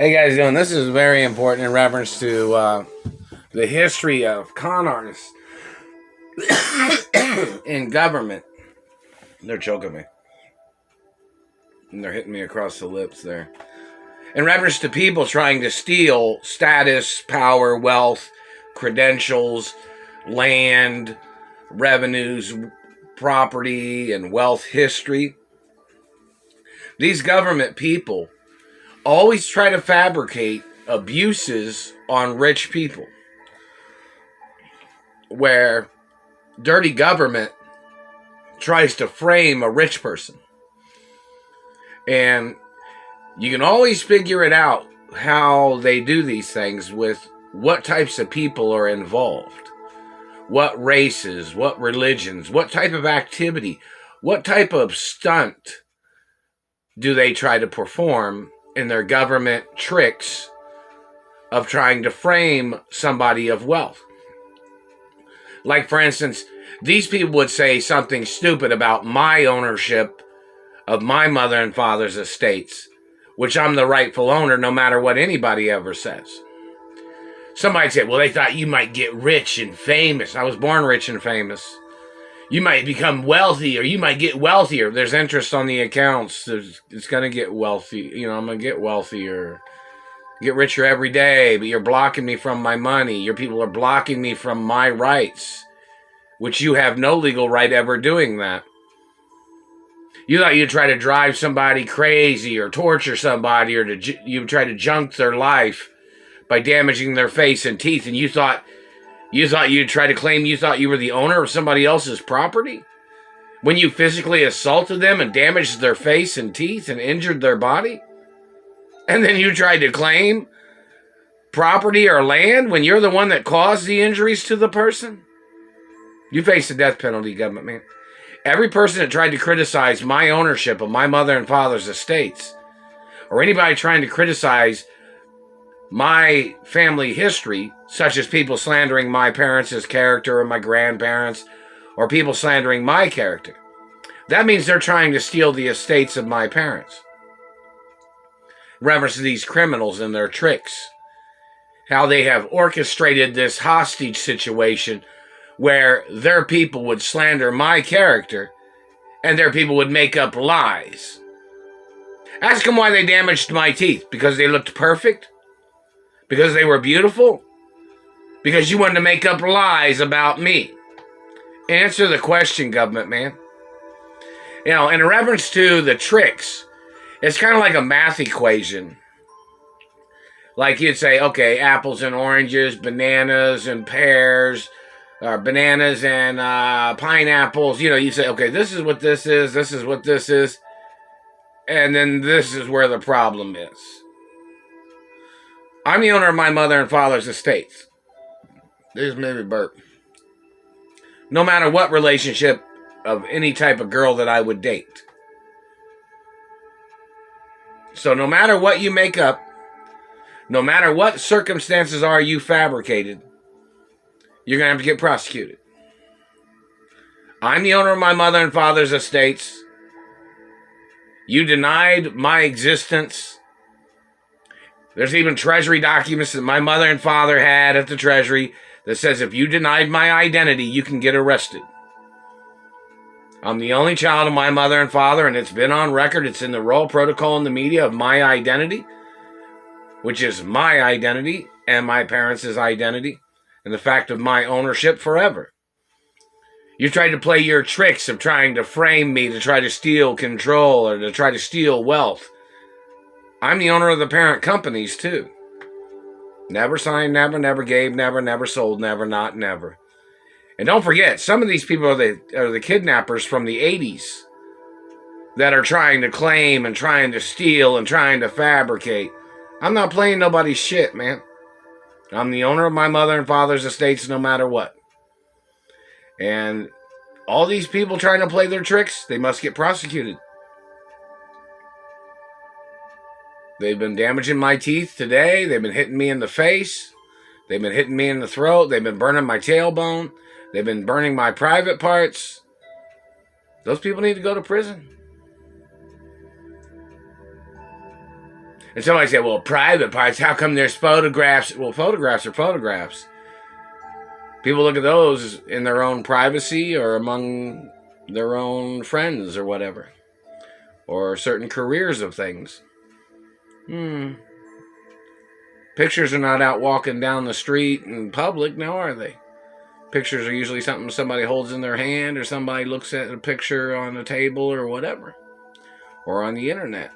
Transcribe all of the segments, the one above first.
Hey guys, doing this is very important in reference to the history of con artists in government. They're choking me. And they're hitting me across the lips there. In reference to people trying to steal status, power, wealth, credentials, land, revenues, property, and wealth history. These government people always try to fabricate abuses on rich people, where dirty government tries to frame a rich person. And you can always figure it out how they do these things with what types of people are involved, what races, what religions, what type of activity, what type of stunt do they try to perform in their government tricks of trying to frame somebody of wealth. Like, for instance, these people would say something stupid about my ownership of my mother and father's estates, which I'm the rightful owner no matter what anybody ever says. Somebody said, well, they thought you might get rich and famous. I was born rich and famous. You might become wealthy, or you might get wealthier. There's interest on the accounts. It's going to get wealthy. You know, I'm going to get wealthier, get richer every day, but you're blocking me from my money. Your people are blocking me from my rights, which you have no legal right ever doing that. You thought you'd try to drive somebody crazy or torture somebody, or you try to junk their life by damaging their face and teeth, and you thought you'd try to claim you thought you were the owner of somebody else's property when you physically assaulted them and damaged their face and teeth and injured their body? And then you tried to claim property or land when you're the one that caused the injuries to the person? You face the death penalty, government man. Every person that tried to criticize my ownership of my mother and father's estates, or anybody trying to criticize my family history, such as people slandering my parents' character or my grandparents, or people slandering my character, that means they're trying to steal the estates of my parents. In reference to these criminals and their tricks, how they have orchestrated this hostage situation where their people would slander my character and their people would make up lies. Ask them why they damaged my teeth. Because they looked perfect? Because they were beautiful? Because you wanted to make up lies about me? Answer the question, government man. You know, in reference to the tricks, it's kind of like a math equation. Like you'd say, okay, apples and oranges, bananas and pears, bananas and pineapples. You know, you say, okay, this is what this is what this is, and then this is where the problem is. I'm the owner of my mother and father's estates. This made me burp. No matter what relationship of any type of girl that I would date. So no matter what you make up, no matter what circumstances are you fabricated, you're going to have to get prosecuted. I'm the owner of my mother and father's estates. You denied my existence. There's even treasury documents that my mother and father had at the treasury that says if you denied my identity, you can get arrested. I'm the only child of my mother and father, and it's been on record. It's in the royal protocol in the media of my identity, which is my identity and my parents' identity, and the fact of my ownership forever. You tried to play your tricks of trying to frame me to try to steal control or to try to steal wealth. I'm the owner of the parent companies, too. Never signed, never gave, never sold, never. And don't forget, some of these people are the kidnappers from the 80s that are trying to claim and trying to steal and trying to fabricate. I'm not playing nobody's shit, man. I'm the owner of my mother and father's estates no matter what. And all these people trying to play their tricks, they must get prosecuted. They've been damaging my teeth today. They've been hitting me in the face. They've been hitting me in the throat. They've been burning my tailbone. They've been burning my private parts. Those people need to go to prison. And somebody said, well, private parts, how come there's photographs? Well, photographs are photographs. People look at those in their own privacy or among their own friends or whatever. Or certain careers of things. Pictures are not out walking down the street in public, now are they? Pictures are usually something somebody holds in their hand, or somebody looks at a picture on a table or whatever. Or on the internet.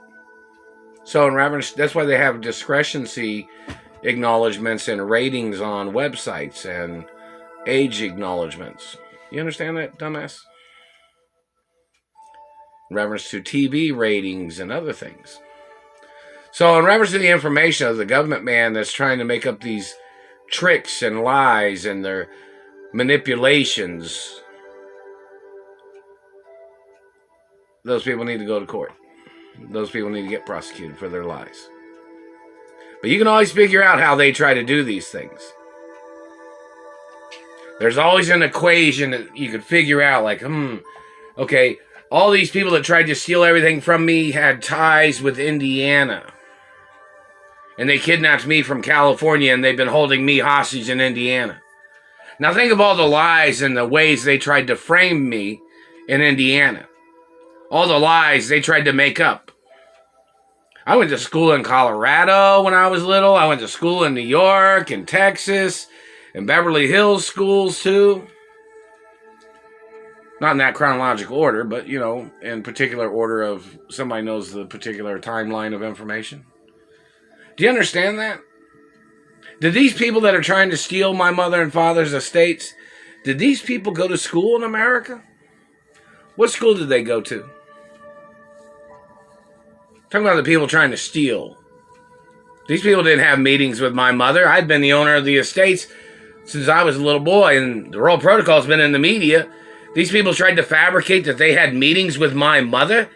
So in reverence, that's why they have discrepancy acknowledgments and ratings on websites and age acknowledgments. You understand that, dumbass? In reference to TV ratings and other things. So in reference to the information of the government man that's trying to make up these tricks and lies and their manipulations, those people need to go to court. Those people need to get prosecuted for their lies. But you can always figure out how they try to do these things. There's always an equation that you could figure out, like, okay, all these people that tried to steal everything from me had ties with Indiana. And they kidnapped me from California, and they've been holding me hostage in Indiana. Now think of all the lies and the ways they tried to frame me in Indiana. All the lies they tried to make up. I went to school in Colorado when I was little. I went to school in New York and Texas and Beverly Hills schools too. Not in that chronological order, but, you know, in particular order of somebody knows the particular timeline of information. Do you understand that? Did these people that are trying to steal my mother and father's estates, did these people go to school in America? What school did they go to? Talking about the people trying to steal. These people didn't have meetings with my mother. I'd been the owner of the estates since I was a little boy, and the Royal Protocol's been in the media. These people tried to fabricate that they had meetings with my mother,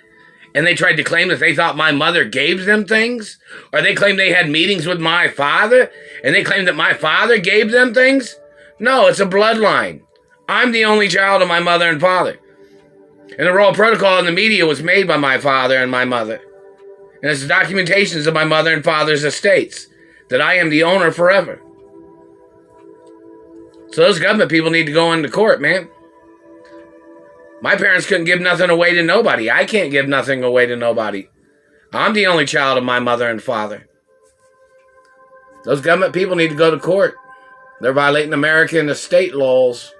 and they tried to claim that they thought my mother gave them things, or they claimed they had meetings with my father, and they claimed that my father gave them things. No, it's a bloodline. I'm the only child of my mother and father. And the Royal Protocol in the media was made by my father and my mother. And it's documentations of my mother and father's estates, that I am the owner forever. So those government people need to go into court, man. My parents couldn't give nothing away to nobody. I can't give nothing away to nobody. I'm the only child of my mother and father. Those government people need to go to court. They're violating American estate laws.